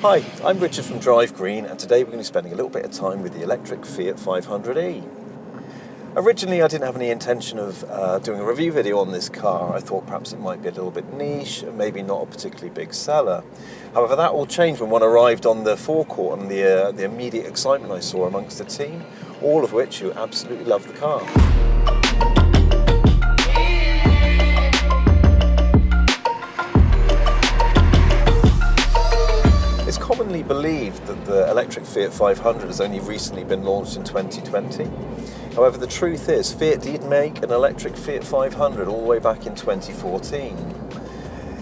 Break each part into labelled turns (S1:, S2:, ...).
S1: Hi, I'm Richard from Drive Green, and today we're going to be spending a little bit of time with the electric Fiat 500e. Originally I didn't have any intention of doing a review video on this car. I thought perhaps it might be a little bit niche and maybe not a particularly big seller. However, that all changed when one arrived on the forecourt and the immediate excitement I saw amongst the team, all of which who absolutely loved the car. It's commonly believed that the electric Fiat 500 has only recently been launched in 2020. However, the truth is, Fiat did make an electric Fiat 500 all the way back in 2014.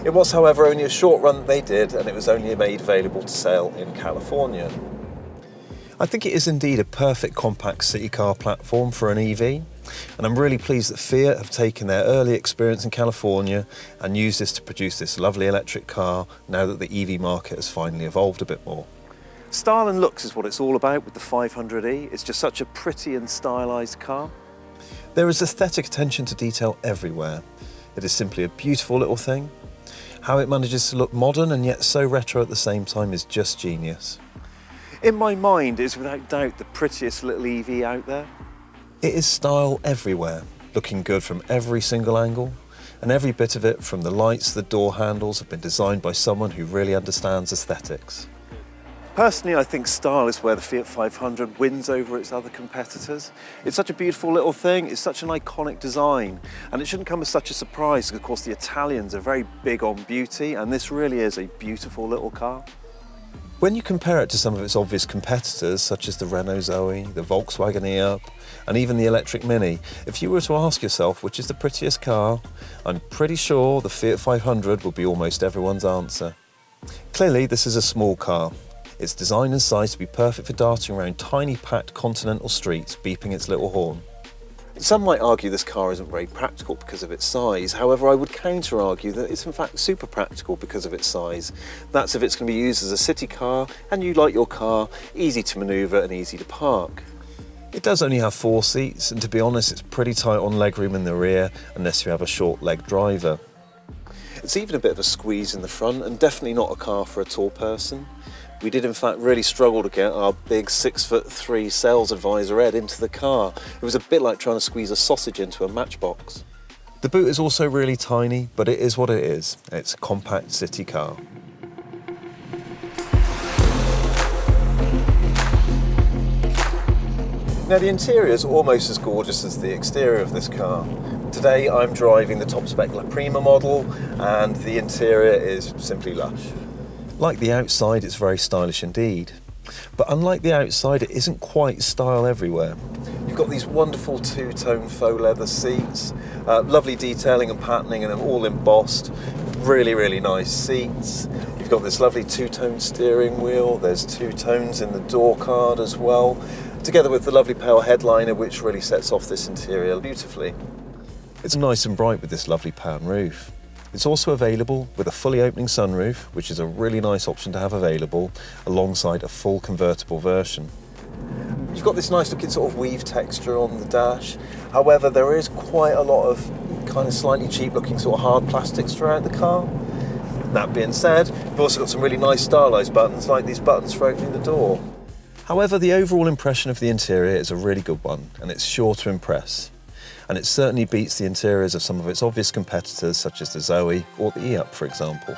S1: It was, however, only a short run that they did, and it was only made available to sale in California. I think it is indeed a perfect compact city car platform for an EV, and I'm really pleased that Fiat have taken their early experience in California and used this to produce this lovely electric car now that the EV market has finally evolved a bit more. Style and looks is what it's all about with the 500e. It's just such a pretty and stylised car. There is aesthetic attention to detail everywhere. It is simply a beautiful little thing. How it manages to look modern and yet so retro at the same time is just genius. In my mind, it is without doubt the prettiest little EV out there. It is style everywhere, looking good from every single angle, and every bit of it, from the lights to the door handles, have been designed by someone who really understands aesthetics. Personally, I think style is where the Fiat 500 wins over its other competitors. It's such a beautiful little thing, it's such an iconic design, and it shouldn't come as such a surprise because, of course, the Italians are very big on beauty, and this really is a beautiful little car. When you compare it to some of its obvious competitors, such as the Renault Zoe, the Volkswagen e-Up, and even the electric Mini, if you were to ask yourself which is the prettiest car, I'm pretty sure the Fiat 500 will be almost everyone's answer. Clearly, this is a small car. It's designed and sized to be perfect for darting around tiny packed continental streets, beeping its little horn. Some might argue this car isn't very practical because of its size. However, I would counter-argue that it's in fact super practical because of its size. That's if it's going to be used as a city car and you like your car easy to manoeuvre and easy to park. It does only have 4 seats, and to be honest, it's pretty tight on legroom in the rear unless you have a short-legged driver. It's even a bit of a squeeze in the front and definitely not a car for a tall person. We did in fact really struggle to get our big 6'3" sales advisor Ed into the car. It was a bit like trying to squeeze a sausage into a matchbox. The boot is also really tiny, but it is what it is. It's a compact city car. Now, the interior is almost as gorgeous as the exterior of this car. Today I'm driving the top spec La Prima model, and the interior is simply lush. Like the outside, it's very stylish indeed. But unlike the outside, it isn't quite style everywhere. You've got these wonderful two-tone faux leather seats, lovely detailing and patterning, and they're all embossed. Really, really nice seats. You've got this lovely two-tone steering wheel. There's two tones in the door card as well, together with the lovely pale headliner, which really sets off this interior beautifully. It's nice and bright with this lovely pan roof. It's also available with a fully opening sunroof, which is a really nice option to have available alongside a full convertible version. You've got this nice looking sort of weave texture on the dash. However, there is quite a lot of kind of slightly cheap looking sort of hard plastics throughout the car. That being said, we've also got some really nice stylised buttons, like these buttons for opening the door. However, the overall impression of the interior is a really good one, and it's sure to impress. And it certainly beats the interiors of some of its obvious competitors, such as the Zoe or the e-Up, for example.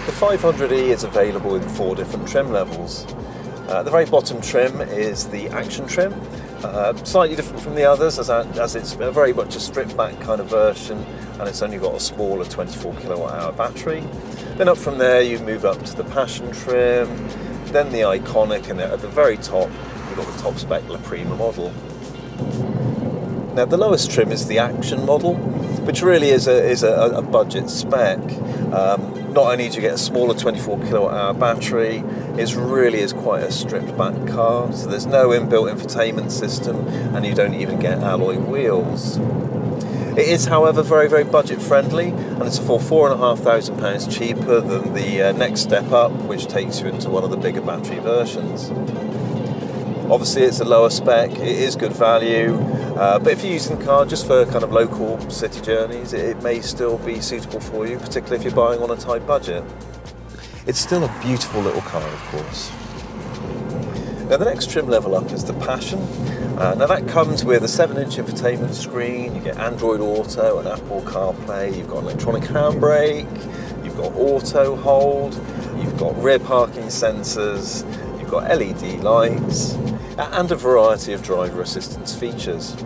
S1: The 500e is available in 4 different trim levels. The very bottom trim is the Action trim, slightly different from the others as it's very much a stripped back kind of version, and it's only got a smaller 24 kilowatt hour battery. Then up from there you move up to the Passion trim, then the Iconic, and at the very top you've got the top spec La Prima model. Now the lowest trim is the Action model, which really is a budget spec. Not only do you get a smaller 24 kilowatt hour battery, it really is quite a stripped back car, so there's no inbuilt infotainment system and you don't even get alloy wheels. It is, however, very, very budget friendly, and it's a full £4,500 cheaper than the next step up, which takes you into one of the bigger battery versions. Obviously it's a lower spec, it is good value, But if you're using the car just for kind of local city journeys, it may still be suitable for you, particularly if you're buying on a tight budget. It's still a beautiful little car, of course. Now the next trim level up is the Passion. Now that comes with a 7-inch infotainment screen, you get Android Auto and Apple CarPlay, you've got electronic handbrake, you've got auto hold, you've got rear parking sensors, you've got LED lights, and a variety of driver assistance features.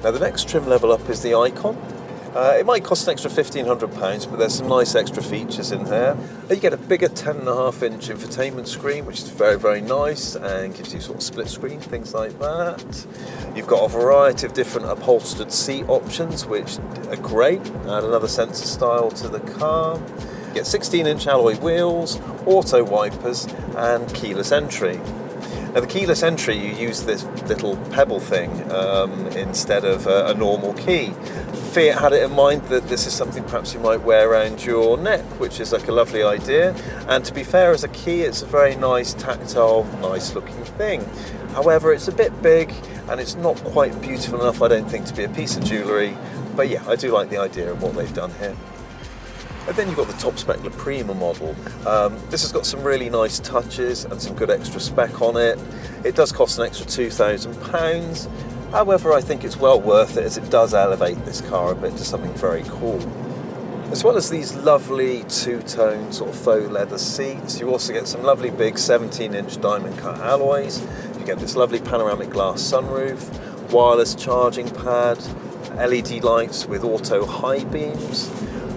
S1: Now the next trim level up is the Icon. It might cost an extra £1,500, but there's some nice extra features in there. You get a bigger 10.5-inch infotainment screen, which is very, very nice and gives you sort of split screen, things like that. You've got a variety of different upholstered seat options, which are great, add another sense of style to the car. You get 16-inch alloy wheels, auto wipers, and keyless entry. Now the keyless entry, you use this little pebble thing instead of a normal key. Fiat had it in mind that this is something perhaps you might wear around your neck, which is like a lovely idea. And to be fair, as a key, it's a very nice, tactile, nice looking thing. However, it's a bit big and it's not quite beautiful enough, I don't think, to be a piece of jewellery. But yeah, I do like the idea of what they've done here. And then you've got the top spec La Prima model. This has got some really nice touches and some good extra spec on it. It does cost an extra £2,000. However, I think it's well worth it as it does elevate this car a bit to something very cool. As well as these lovely two-tone sort of faux leather seats, you also get some lovely big 17-inch diamond cut alloys. You get this lovely panoramic glass sunroof, wireless charging pad, LED lights with auto high beams.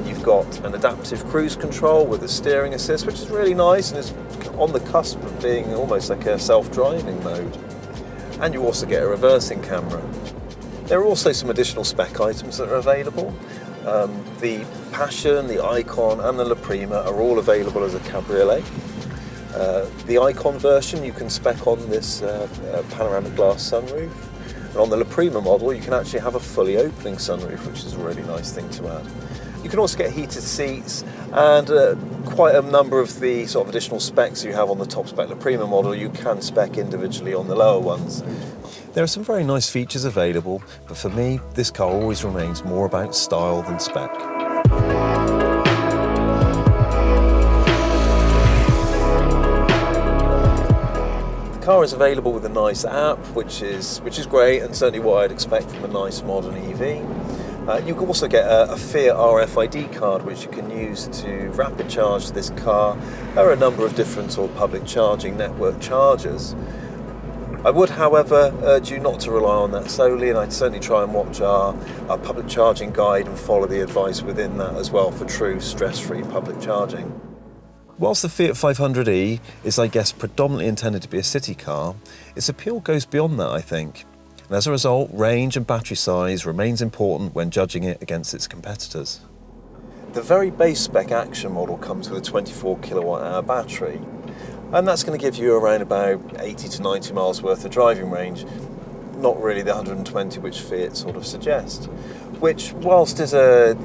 S1: You've got an adaptive cruise control with a steering assist, which is really nice and is on the cusp of being almost like a self-driving mode. And you also get a reversing camera. There are also some additional spec items that are available. The Passion, the Icon and the La Prima are all available as a cabriolet. The Icon version you can spec on this panoramic glass sunroof. And on the La Prima model you can actually have a fully opening sunroof, which is a really nice thing to add. You can also get heated seats and quite a number of the sort of additional specs you have on the top spec La Prima model you can spec individually on the lower ones. There are some very nice features available, but for me this car always remains more about style than spec. The car is available with a nice app, which is great and certainly what I'd expect from a nice modern EV. You can also get a Fiat RFID card which you can use to rapid charge this car. There are a number of different sort of public charging network chargers. I would, however, urge you not to rely on that solely, and I'd certainly try and watch our public charging guide and follow the advice within that as well for true stress-free public charging. Whilst the Fiat 500e is, I guess, predominantly intended to be a city car, its appeal goes beyond that, I think. And as a result, range and battery size remains important when judging it against its competitors. The very base spec Action model comes with a 24 kilowatt hour battery, and that's going to give you around about 80 to 90 miles worth of driving range, not really the 120 which Fiat sort of suggest. Which, whilst is a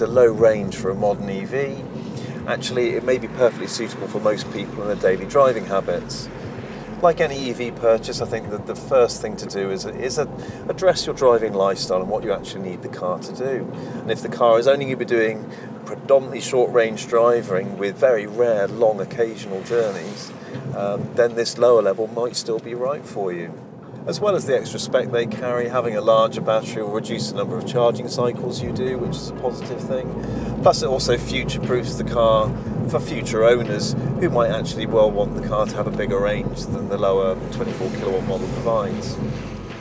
S1: low range for a modern EV, actually it may be perfectly suitable for most people in their daily driving habits. Like any EV purchase, I think that the first thing to do is address your driving lifestyle and what you actually need the car to do. And if the car is only going to be doing predominantly short-range driving with very rare, long, occasional journeys, then this lower level might still be right for you. As well as the extra spec they carry, having a larger battery will reduce the number of charging cycles you do, which is a positive thing. Plus it also future-proofs the car for future owners who might actually want the car to have a bigger range than the lower 24 kilowatt model provides.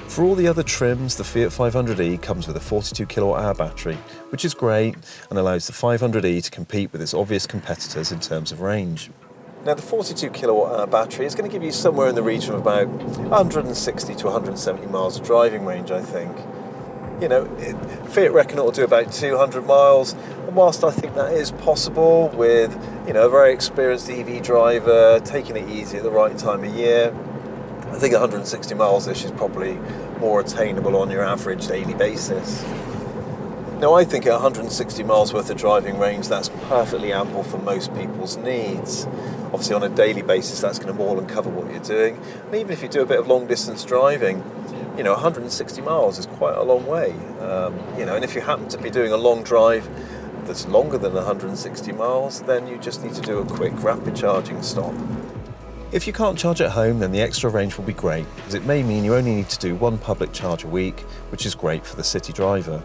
S1: For all the other trims, the Fiat 500e comes with a 42 kilowatt hour battery, which is great and allows the 500e to compete with its obvious competitors in terms of range. Now the 42 kilowatt hour battery is going to give you somewhere in the region of about 160 to 170 miles of driving range, I think. Fiat reckon it will do about 200 miles, and whilst I think that is possible with, a very experienced EV driver taking it easy at the right time of year, I think 160 miles-ish is probably more attainable on your average daily basis. Now I think at 160 miles worth of driving range that's perfectly ample for most people's needs. Obviously on a daily basis that's going to more than cover what you're doing, and even if you do a bit of long distance driving, 160 miles is quite a long way. And if you happen to be doing a long drive that's longer than 160 miles, then you just need to do a quick rapid charging stop. If you can't charge at home, then the extra range will be great, as it may mean you only need to do one public charge a week, which is great for the city driver.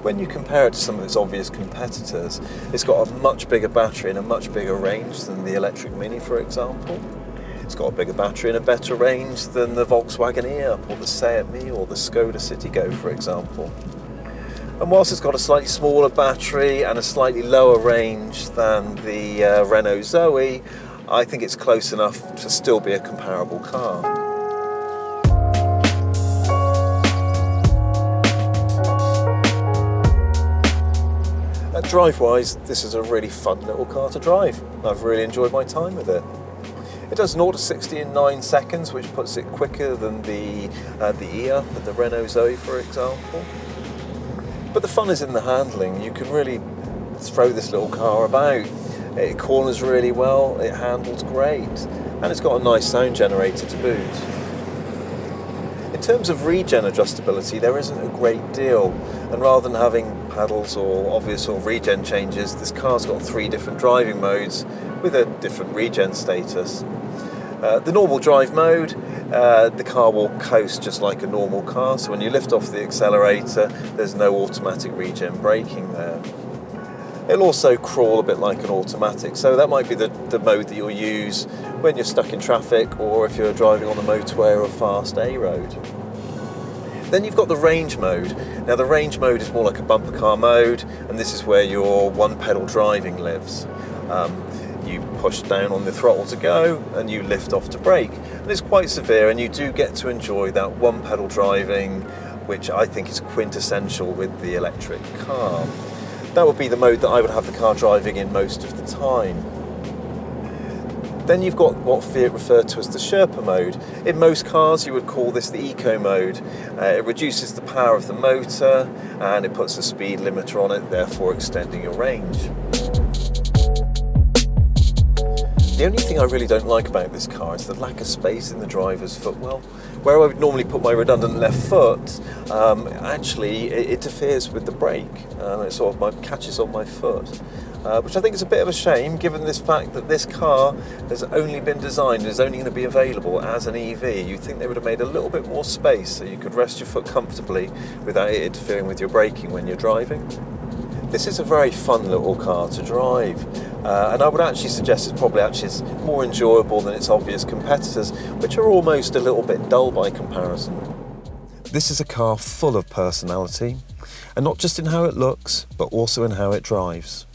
S1: When you compare it to some of its obvious competitors, it's got a much bigger battery and a much bigger range than the electric Mini, for example. It's got a bigger battery and a better range than the Volkswagen e-up or the Seat Mii or the Skoda Citigo, for example. And whilst it's got a slightly smaller battery and a slightly lower range than the Renault Zoe, I think it's close enough to still be a comparable car. Drive-wise, this is a really fun little car to drive. I've really enjoyed my time with it. It does 0 to 60 in 9 seconds, which puts it quicker than the e-up and the Renault Zoe, for example. But the fun is in the handling. You can really throw this little car about. It corners really well, it handles great, and it's got a nice sound generator to boot. In terms of regen adjustability, there isn't a great deal, and rather than having paddles or obvious sort of regen changes, this car's got 3 different driving modes with a different regen status. The normal drive mode, the car will coast just like a normal car, so when you lift off the accelerator, there's no automatic regen braking there. It'll also crawl a bit like an automatic, so that might be the mode that you'll use when you're stuck in traffic or if you're driving on the motorway or a fast A road. Then you've got the range mode. Now the range mode is more like a bumper car mode, and this is where your one pedal driving lives. You push down on the throttle to go and you lift off to brake. And it's quite severe, and you do get to enjoy that one pedal driving, which I think is quintessential with the electric car. That would be the mode that I would have the car driving in most of the time. Then you've got what Fiat referred to as the Sherpa mode. In most cars you would call this the eco mode. It reduces the power of the motor and it puts a speed limiter on it, therefore extending your range. The only thing I really don't like about this car is the lack of space in the driver's footwell. Where I would normally put my redundant left foot, actually it interferes with the brake. It sort of catches on my foot, which I think is a bit of a shame given this fact that this car has only been designed and is only going to be available as an EV. You'd think they would have made a little bit more space so you could rest your foot comfortably without it interfering with your braking when you're driving. This is a very fun little car to drive, and I would actually suggest it's probably more enjoyable than its obvious competitors, which are almost a little bit dull by comparison. This is a car full of personality, and not just in how it looks, but also in how it drives.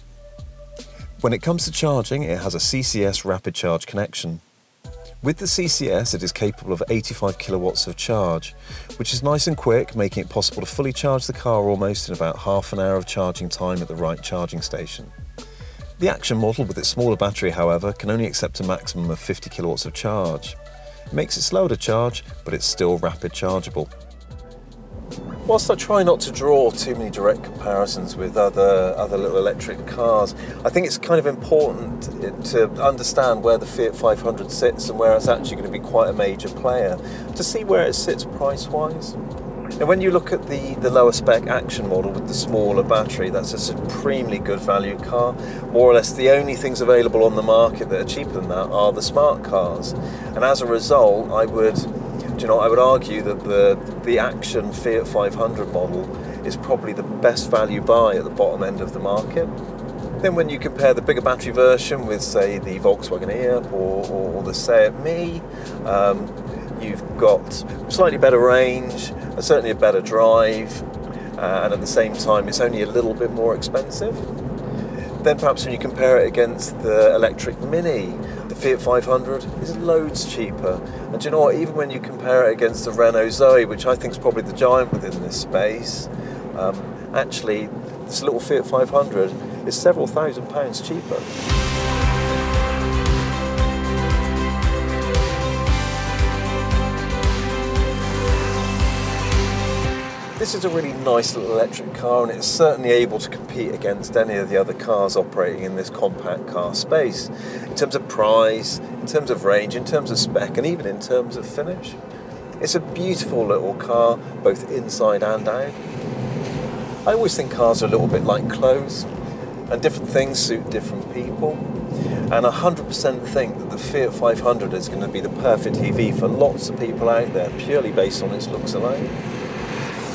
S1: When it comes to charging, it has a CCS rapid charge connection. With the CCS, it is capable of 85 kilowatts of charge, which is nice and quick, making it possible to fully charge the car almost in about half an hour of charging time at the right charging station. The Action model, with its smaller battery, however, can only accept a maximum of 50 kilowatts of charge. It makes it slower to charge, but it's still rapid chargeable. Whilst I try not to draw too many direct comparisons with other little electric cars, I think it's kind of important to understand where the Fiat 500 sits and where it's actually going to be quite a major player, to see where it sits price-wise. And when you look at the lower spec Action model with the smaller battery, that's a supremely good value car. More or less the only things available on the market that are cheaper than that are the smart cars. And as a result, I would argue that the Action Fiat 500 model is probably the best value buy at the bottom end of the market. Then when you compare the bigger battery version with, say, the Volkswagen e-up or the Seat Mii, you've got slightly better range, certainly a better drive, and at the same time it's only a little bit more expensive. Then perhaps when you compare it against the electric Mini, the Fiat 500 is loads cheaper. And do you know what, even when you compare it against the Renault Zoe, which I think is probably the giant within this space, actually this little Fiat 500 is several £1,000s cheaper. This is a really nice little electric car, and it's certainly able to compete against any of the other cars operating in this compact car space, in terms of price, in terms of range, in terms of spec, and even in terms of finish. It's a beautiful little car, both inside and out. I always think cars are a little bit like clothes, and different things suit different people. And I 100% think that the Fiat 500 is going to be the perfect EV for lots of people out there, purely based on its looks alone.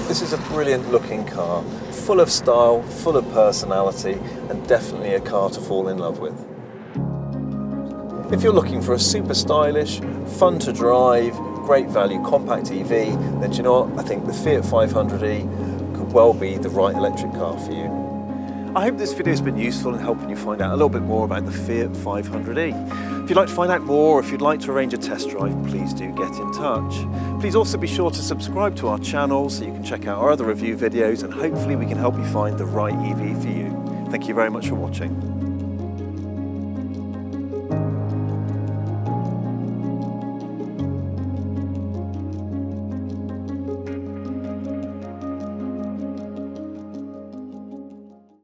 S1: This is a brilliant looking car, full of style, full of personality, and definitely a car to fall in love with. If you're looking for a super stylish, fun to drive, great value compact EV, then do you know what? I think the Fiat 500e could well be the right electric car for you. I hope this video has been useful in helping you find out a little bit more about the Fiat 500e. If you'd like to find out more, or if you'd like to arrange a test drive, please do get in touch. Please also be sure to subscribe to our channel so you can check out our other review videos, and hopefully we can help you find the right EV for you. Thank you very much for watching.